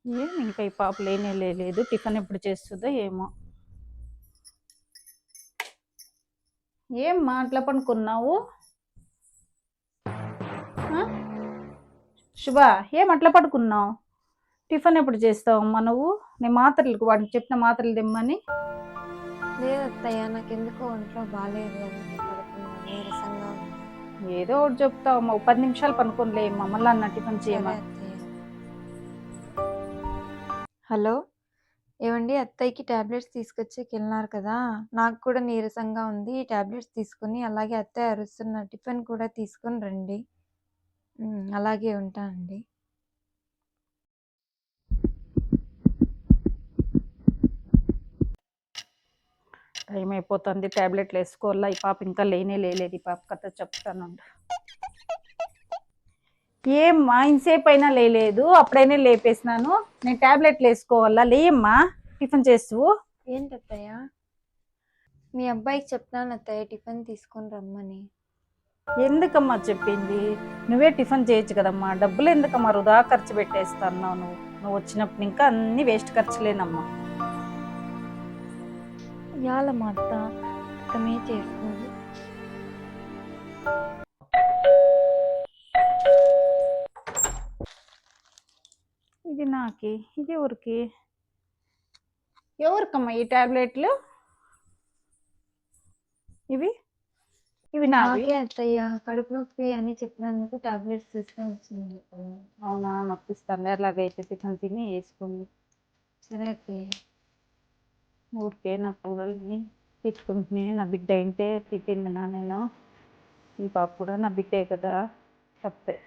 ఏం ఇంకా ఈ పాప లేదు. టిఫిన్ ఎప్పుడు చేస్తుందో ఏమో. ఏమ్మా అట్లా పనుకున్నావు? శుభ, ఏం అట్లా పడుకున్నావు? టిఫిన్ ఎప్పుడు చేస్తావమ్మా నువ్వు? నేను మాత్రలకు వాడికి చెప్పిన మాత్రలు తెమ్మని. లేదత్తయ్య, నాకెందుకో ఒంట్లో బాగాలేదు, అందుకే పడుకున్నాను, నీరసంగా ఉంది. ఏదో ఒకటి చెప్తావమ్మా. 10 నిమిషాలు పనుకోనిలే అమ్మా, మళ్ళీ అన్న టిఫిన్ చేయమా. అత్తయ్య. హలో, ఏమండి? అత్తయ్యకి టాబ్లెట్స్ తీసుకొచ్చేకి వెళ్ళినారు కదా, నాకు కూడా నీరసంగా ఉంది. టాబ్లెట్స్ తీసుకుని అలాగే అత్తయ్య అరుస్తున్న టిఫిన్ కూడా తీసుకొని రండి. అలాగే ఉంటానండి. టైం అయిపోతుంది, టాబ్లెట్లు వేసుకోవాలా. ఈ పాప ఇంకా లేదు. ఈ పాప కథ చెప్తానండి. ఏమ్మా ఇంతసేపు అయినా లేదు? అప్పుడైనా లేపేసినాను. నేను టాబ్లెట్లు వేసుకోవాలా, లేమ్మా టిఫిన్ చేస్తూ. ఏంటత్తయ్య? మీ అబ్బాయికి చెప్తాను అత్తయ్య టిఫిన్ తీసుకొని రమ్మని. ఎందుకమ్మా చెప్పింది? నువ్వే టిఫిన్ చేయొచ్చు కదమ్మా. డబ్బులు ఎందుకమ్మా వృధా ఖర్చు పెట్టేస్తున్నావు? నువ్వు వచ్చినప్పుడు ఇంకా అన్ని వేస్ట్ ఖర్చులేనమ్మా. ఇవాళ మా అత్త అర్థమే చేసుకోదు. ఇది నాకి, ఇది ఎవరికి? ఎవరికమ్మా ఈ టాబ్లెట్లు? ఇవి నాకే అత్తయ్య, కడుపు నొప్పి అని చెప్పినందుకు టాబ్లెట్స్ తీసుకొని వచ్చింది. అవునా, నొప్పిస్తాను. అలాగైతే టిఫిన్ తిని వేసుకోండి. సరే అత్తయ్య. ఊరికే నా పిల్లల్ని తీసుకుంటుని, నా బిడ్డ అయితే తిట్టింది నా. నేను ఈ పాప కూడా నా బిడ్డే కదా, తప్పే.